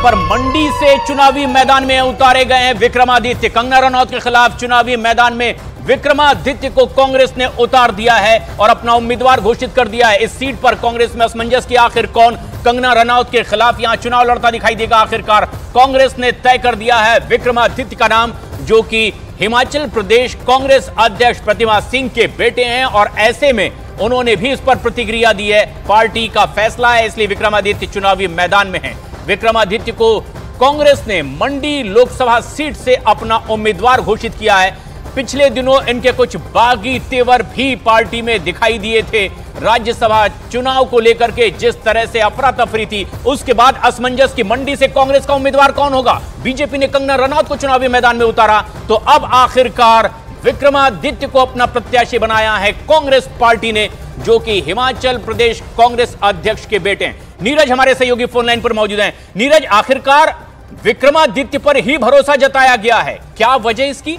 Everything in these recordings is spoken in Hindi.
पर मंडी से चुनावी मैदान में उतारे गए हैं विक्रमादित्य। कंगना रनौत के खिलाफ चुनावी मैदान में विक्रमादित्य को कांग्रेस ने उतार दिया है और अपना उम्मीदवार घोषित कर दिया है। इस सीट पर कांग्रेस में असमंजस की आखिर कौन कंगना रनौत के खिलाफ यहां चुनाव लड़ता दिखाई देगा। आखिरकार कांग्रेस ने तय कर दिया है विक्रमादित्य का नाम, जो कि हिमाचल प्रदेश कांग्रेस अध्यक्ष प्रतिभा सिंह के बेटे हैं और ऐसे में उन्होंने भी इस पर प्रतिक्रिया दी है। पार्टी का फैसला है, इसलिए विक्रमादित्य चुनावी मैदान में है। विक्रमादित्य को कांग्रेस ने मंडी लोकसभा सीट से अपना उम्मीदवार घोषित किया है। पिछले दिनों इनके कुछ बागी तेवर भी पार्टी में दिखाई दिए थे। राज्यसभा चुनाव को लेकर के जिस तरह से अफरा तफरी थी, उसके बाद असमंजस की मंडी से कांग्रेस का उम्मीदवार कौन होगा। बीजेपी ने कंगना रनौत को चुनावी मैदान में उतारा, तो अब आखिरकार विक्रमादित्य को अपना प्रत्याशी बनाया है कांग्रेस पार्टी ने, जो कि हिमाचल प्रदेश कांग्रेस अध्यक्ष के बेटे हैं। नीरज हमारे सहयोगी फोन लाइन पर मौजूद हैं। नीरज, आखिरकार विक्रमादित्य पर ही भरोसा जताया गया है, क्या वजह इसकी?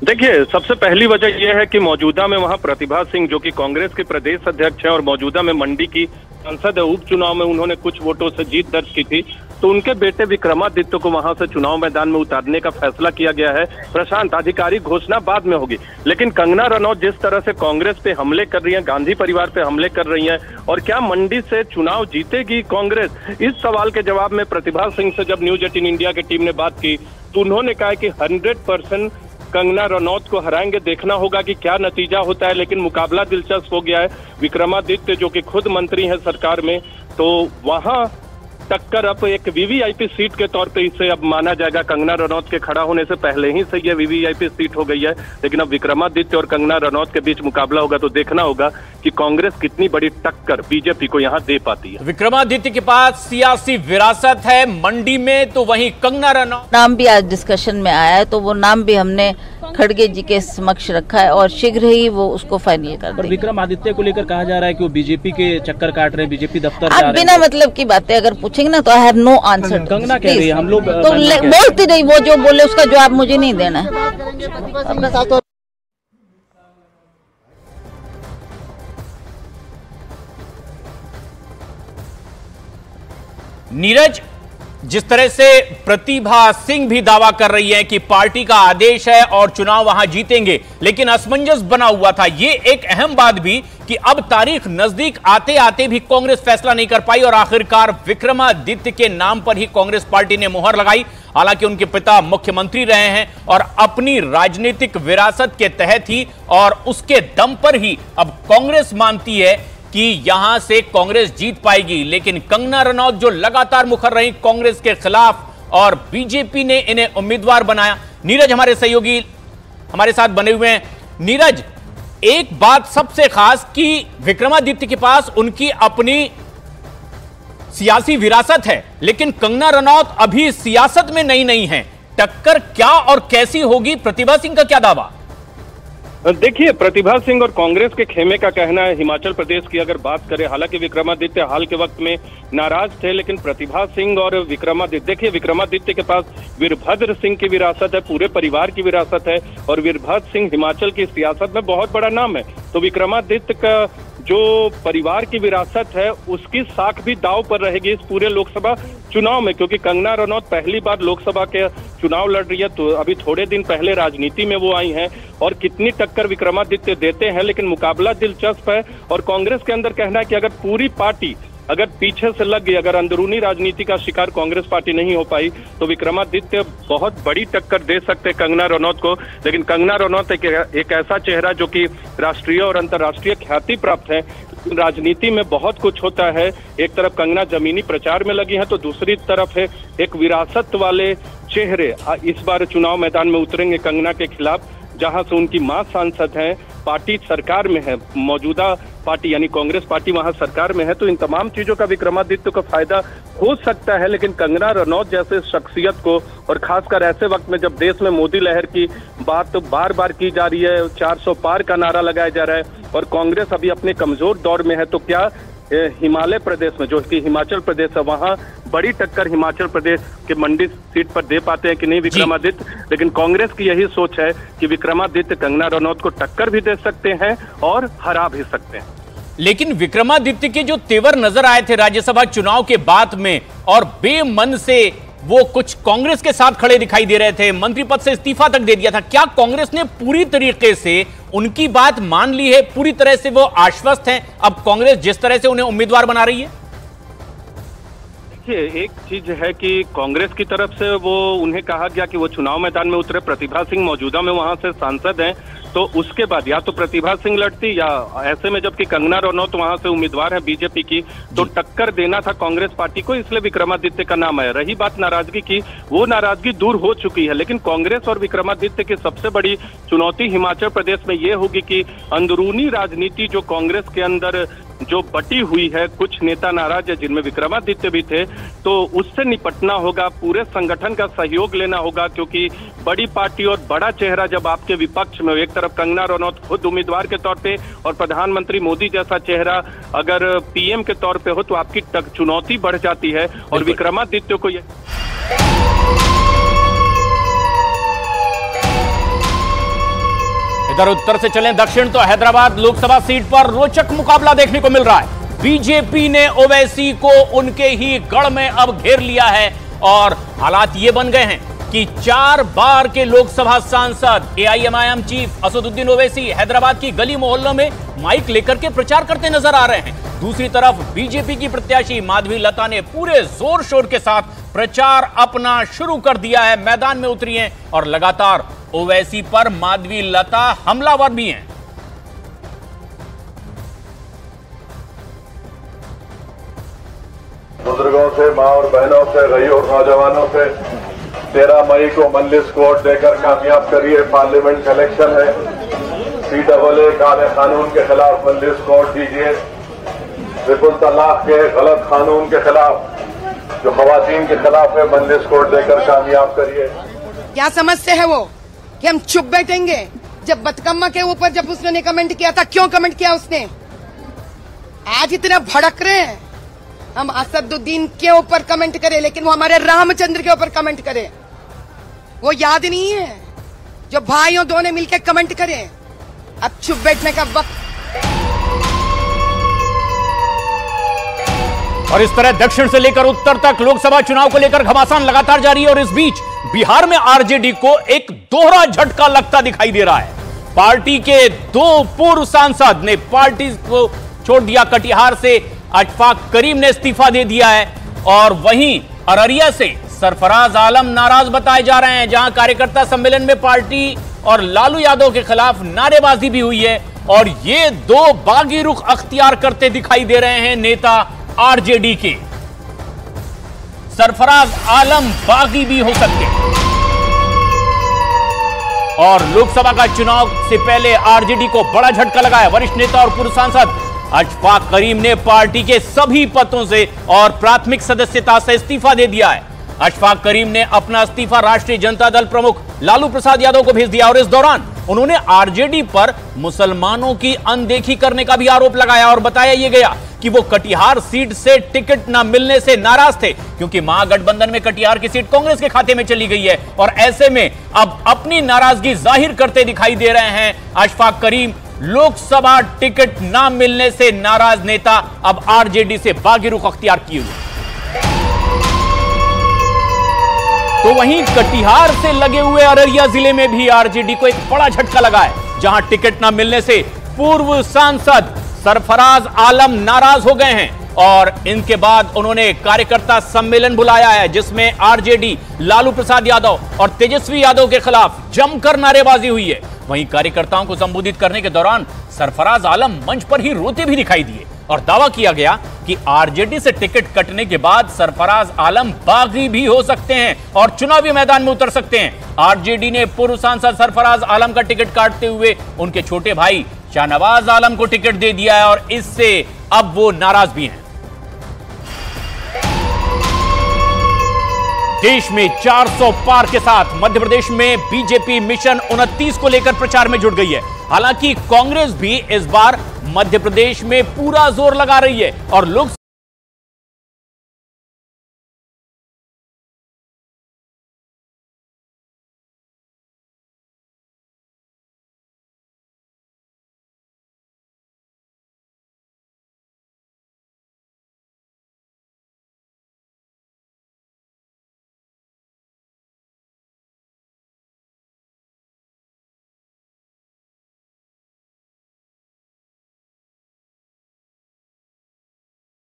देखिए, सबसे पहली वजह यह है कि मौजूदा में वहां प्रतिभा सिंह, जो कि कांग्रेस के प्रदेश अध्यक्ष हैं और मौजूदा में मंडी की सांसद है, उपचुनाव में उन्होंने कुछ वोटों से जीत दर्ज की थी, तो उनके बेटे विक्रमादित्य को वहां से चुनाव मैदान में उतारने का फैसला किया गया है। प्रशांत, आधिकारिक घोषणा बाद में होगी, लेकिन कंगना रनौत जिस तरह से कांग्रेस पे हमले कर रही हैं, गांधी परिवार पे हमले कर रही हैं, और क्या मंडी से चुनाव जीतेगी कांग्रेस, इस सवाल के जवाब में प्रतिभा सिंह से जब न्यूज 18 इंडिया की टीम ने बात की तो उन्होंने कहा कि 100% कंगना रनौत को हराएंगे। देखना होगा कि क्या नतीजा होता है, लेकिन मुकाबला दिलचस्प हो गया है। विक्रमादित्य जो कि खुद मंत्री हैं सरकार में, तो वहां टक्कर अब एक वीवीआईपी सीट के तौर पे इसे अब माना जाएगा। कंगना रनौत के खड़ा होने से पहले ही से ये वीवीआईपी सीट हो गई है, लेकिन अब विक्रमादित्य और कंगना रनौत के बीच मुकाबला होगा, तो देखना होगा कि कांग्रेस कितनी बड़ी टक्कर बीजेपी को यहाँ दे पाती है। विक्रमादित्य के पास सियासी विरासत है मंडी में, तो वहीं कंगना रनौत नाम भी आज डिस्कशन में आया है, तो वो नाम भी हमने खड़गे जी के समक्ष रखा है और शीघ्र ही वो उसको फाइनल कर देंगे। विक्रमादित्य को लेकर कहा जा रहा है कि वो बीजेपी के चक्कर काट रहे हैं, बीजेपी दफ्तर आप बिना मतलब की बातें अगर पूछेंगे ना तो I have no answer. Kangana कह रही है, हम लोग तो बोलती नहीं, वो जो बोले उसका जवाब मुझे नहीं देना है। नीरज, जिस तरह से प्रतिभा सिंह भी दावा कर रही है कि पार्टी का आदेश है और चुनाव वहां जीतेंगे, लेकिन असमंजस बना हुआ था। यह एक अहम बात भी कि अब तारीख नजदीक आते आते भी कांग्रेस फैसला नहीं कर पाई और आखिरकार विक्रमादित्य के नाम पर ही कांग्रेस पार्टी ने मुहर लगाई। हालांकि उनके पिता मुख्यमंत्री रहे हैं और अपनी राजनीतिक विरासत के तहत ही और उसके दम पर ही अब कांग्रेस मानती है कि यहां से कांग्रेस जीत पाएगी। लेकिन कंगना रनौत जो लगातार मुखर रही कांग्रेस के खिलाफ और बीजेपी ने इन्हें उम्मीदवार बनाया। नीरज हमारे सहयोगी हमारे साथ बने हुए हैं। नीरज, एक बात सबसे खास कि विक्रमादित्य के पास उनकी अपनी सियासी विरासत है, लेकिन कंगना रनौत अभी सियासत में नहीं है। टक्कर क्या और कैसी होगी, प्रतिभा सिंह का क्या दावा? देखिए, प्रतिभा सिंह और कांग्रेस के खेमे का कहना है, हिमाचल प्रदेश की अगर बात करें, हालांकि विक्रमादित्य हाल के वक्त में नाराज थे, लेकिन प्रतिभा सिंह और विक्रमादित्य, देखिए विक्रमादित्य के पास वीरभद्र सिंह की विरासत है, पूरे परिवार की विरासत है, और वीरभद्र सिंह हिमाचल की सियासत में बहुत बड़ा नाम है। तो विक्रमादित्य का जो परिवार की विरासत है उसकी साख भी दांव पर रहेगी इस पूरे लोकसभा चुनाव में, क्योंकि कंगना रनौत पहली बार लोकसभा के चुनाव लड़ रही है। तो अभी थोड़े दिन पहले राजनीति में वो आई हैं और कितनी टक्कर विक्रमादित्य देते हैं, लेकिन मुकाबला दिलचस्प है। और कांग्रेस के अंदर कहना है कि अगर पूरी पार्टी अगर पीछे से लग गई, अगर अंदरूनी राजनीति का शिकार कांग्रेस पार्टी नहीं हो पाई, तो विक्रमादित्य बहुत बड़ी टक्कर दे सकते कंगना रनौत को। लेकिन कंगना रनौत एक ऐसा चेहरा जो कि राष्ट्रीय और अंतर्राष्ट्रीय ख्याति प्राप्त है। राजनीति में बहुत कुछ होता है, एक तरफ कंगना जमीनी प्रचार में लगी है, तो दूसरी तरफ है एक विरासत वाले चेहरे इस बार चुनाव मैदान में उतरेंगे कंगना के खिलाफ, जहां से उनकी मां सांसद हैं, पार्टी सरकार में है, मौजूदा पार्टी यानी कांग्रेस पार्टी वहां सरकार में है। तो इन तमाम चीजों का विक्रमादित्य को फायदा हो सकता है, लेकिन कंगना रनौत जैसे शख्सियत को, और खासकर ऐसे वक्त में जब देश में मोदी लहर की बात तो बार बार की जा रही है, 400 पार का नारा लगाया जा रहा है और कांग्रेस अभी अपने कमजोर दौर में है, तो क्या हिमालय प्रदेश में, जो कि हिमाचल प्रदेश है, वहां बड़ी टक्कर हिमाचल प्रदेश के मंडी सीट पर दे पाते हैं कि नहीं विक्रमादित्य? लेकिन कांग्रेस की यही सोच है कि विक्रमादित्य कंगना रनौत को टक्कर भी दे सकते हैं और हरा भी सकते हैं। लेकिन विक्रमादित्य के जो तेवर नजर आए थे राज्यसभा चुनाव के बाद में, और बेमन से वो कुछ कांग्रेस के साथ खड़े दिखाई दे रहे थे, मंत्री पद से इस्तीफा तक दे दिया था, क्या कांग्रेस ने पूरी तरीके से उनकी बात मान ली है? पूरी तरह से वो आश्वस्त हैं अब कांग्रेस जिस तरह से उन्हें उम्मीदवार बना रही है? देखिए, एक चीज है कि कांग्रेस की तरफ से वो उन्हें कहा गया कि वो चुनाव मैदान में उतरे। प्रतिभा सिंह मौजूदा में वहां से सांसद हैं, तो उसके बाद या तो प्रतिभा सिंह लड़ती, या ऐसे में जबकि कंगना रनौत वहां से उम्मीदवार है बीजेपी की, तो टक्कर देना था कांग्रेस पार्टी को, इसलिए विक्रमादित्य का नाम है। रही बात नाराजगी की, वो नाराजगी दूर हो चुकी है, लेकिन कांग्रेस और विक्रमादित्य की सबसे बड़ी चुनौती हिमाचल प्रदेश में ये होगी कि अंदरूनी राजनीति जो कांग्रेस के अंदर जो बटी हुई है, कुछ नेता नाराज है जिनमें विक्रमादित्य भी थे, तो उससे निपटना होगा, पूरे संगठन का सहयोग लेना होगा, क्योंकि बड़ी पार्टी और बड़ा चेहरा जब आपके विपक्ष में, एक तरफ कंगना रनौत खुद उम्मीदवार के तौर पे और प्रधानमंत्री मोदी जैसा चेहरा अगर पीएम के तौर पे हो, तो आपकी चुनौती बढ़ जाती है। और विक्रमादित्य को ये इधर उत्तर से चलें दक्षिण, तो हैदराबाद लोकसभा सीट पर रोचक मुकाबला देखने को मिल रहा है। बीजेपी ने ओवैसी को उनके ही गढ़ में अब घेर लिया है और हालात ये बन गए हैं कि 4 बार के लोकसभा सांसद एआईएमआईएम चीफ असदुद्दीन ओवैसी हैदराबाद की गली मोहल्लों में माइक लेकर के प्रचार करते नजर आ रहे हैं। दूसरी तरफ बीजेपी की प्रत्याशी माधवी लता ने पूरे जोर शोर के साथ प्रचार अपना शुरू कर दिया है, मैदान में उतरी हैं और लगातार ओवैसी पर माधवी लता हमलावर भी हैं। बुजुर्गों से, मां और बहनों से, गई और नौजवानों से 13 मई को मल्लिस कोर्ट देकर कामयाब करिए। पार्लियामेंट का इलेक्शन है, CAA काले कानून के खिलाफ मल्लिस कोर्ट दीजिए। ट्रिपल तलाक के गलत कानून के खिलाफ जो खवातीन के खिलाफ है, मल्लिस कोर्ट देकर कामयाब करिए। क्या समझते हैं वो कि हम चुप बैठेंगे? जब बतकम्मा के ऊपर जब उसने कमेंट किया था, क्यों कमेंट किया उसने? आज इतना भड़क रहे हैं हम असदुद्दीन के ऊपर कमेंट करें, लेकिन वो हमारे रामचंद्र के ऊपर कमेंट करें। वो याद नहीं है जो भाइयों दोनों मिलकर कमेंट करें? अब चुप बैठने का वक्त। और इस तरह दक्षिण से लेकर उत्तर तक लोकसभा चुनाव को लेकर घमासान लगातार जारी है। और इस बीच बिहार में आरजेडी को एक दोहरा झटका लगता दिखाई दे रहा है। पार्टी के 2 पूर्व सांसद ने पार्टी को छोड़ दिया। कटिहार से अशफाक करीम ने इस्तीफा दे दिया है और वहीं अररिया से सरफराज आलम नाराज बताए जा रहे हैं, जहां कार्यकर्ता सम्मेलन में पार्टी और लालू यादव के खिलाफ नारेबाजी भी हुई है। और ये 2 बागी रुख अख्तियार करते दिखाई दे रहे हैं नेता आरजेडी के। सरफराज आलम बागी भी हो सकते हैं और लोकसभा का चुनाव से पहले आरजेडी को बड़ा झटका लगा है। वरिष्ठ नेता और पूर्व सांसद अशफाक करीम ने पार्टी के सभी पदों से और प्राथमिक सदस्यता से इस्तीफा दे दिया है। अशफाक करीम ने अपना इस्तीफा राष्ट्रीय जनता दल प्रमुख लालू प्रसाद यादव को भेज दिया और इस दौरान उन्होंने आरजेडी पर मुसलमानों की अनदेखी करने का भी आरोप लगाया और बताया यह गया कि वो कटिहार सीट से टिकट न मिलने से नाराज थे, क्योंकि महागठबंधन में कटिहार की सीट कांग्रेस के खाते में चली गई है। और ऐसे में अब अपनी नाराजगी जाहिर करते दिखाई दे रहे हैं अशफाक करीम। लोकसभा टिकट न मिलने से नाराज नेता अब आरजेडी से बागी रुख अख्तियार किए हुए। तो वहीं कटिहार से लगे हुए अररिया जिले में भी आरजेडी को एक बड़ा झटका लगा है, जहां टिकट न मिलने से पूर्व सांसद सरफराज आलम नाराज हो गए हैं और इनके बाद उन्होंने कार्यकर्ता सम्मेलन बुलाया है, जिसमें आरजेडी, लालू प्रसाद यादव और तेजस्वी यादव के खिलाफ जमकर नारेबाजी हुई है। वहीं कार्यकर्ताओं को संबोधित करने के दौरान सरफराज आलम मंच पर ही रोते भी दिखाई दिए और दावा किया गया कि आरजेडी से टिकट कटने के बाद सरफराज आलम बागी भी हो सकते हैं और चुनावी मैदान में उतर सकते हैं। आरजेडी ने पूर्व सांसद सरफराज आलम का टिकट काटते हुए उनके छोटे भाई शाहनवाज आलम को टिकट दे दिया है और इससे अब वो नाराज भी हैं। देश में 400 पार के साथ मध्य प्रदेश में बीजेपी मिशन 29 को लेकर प्रचार में जुट गई है। हालांकि कांग्रेस भी इस बार मध्य प्रदेश में पूरा जोर लगा रही है और लोकसभा